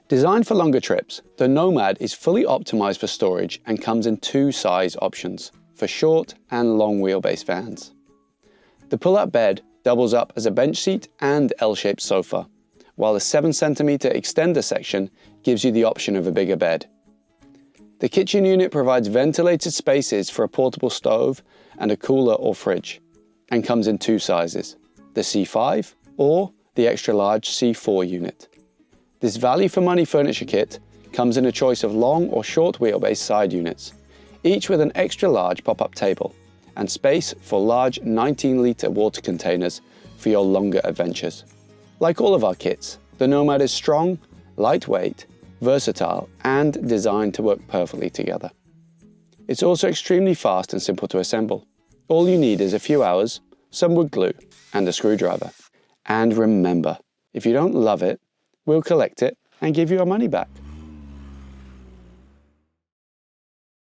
Designed for longer trips, the Nomad is fully optimized for storage and comes in two size options for short and long wheelbase vans. The pull-out bed doubles up as a bench seat and L-shaped sofa, while the 7cm extender section gives you the option of a bigger bed. The kitchen unit provides ventilated spaces for a portable stove and a cooler or fridge, and comes in two sizes, the C5 or the extra large C4 unit. This value for money furniture kit comes in a choice of long or short wheelbase side units, each with an extra large pop-up table and space for large 19-litre water containers for your longer adventures. Like all of our kits, the Nomad is strong, lightweight, versatile, and designed to work perfectly together. It's also extremely fast and simple to assemble. All you need is a few hours, some wood glue, and a screwdriver. And remember, if you don't love it, we'll collect it and give you our money back.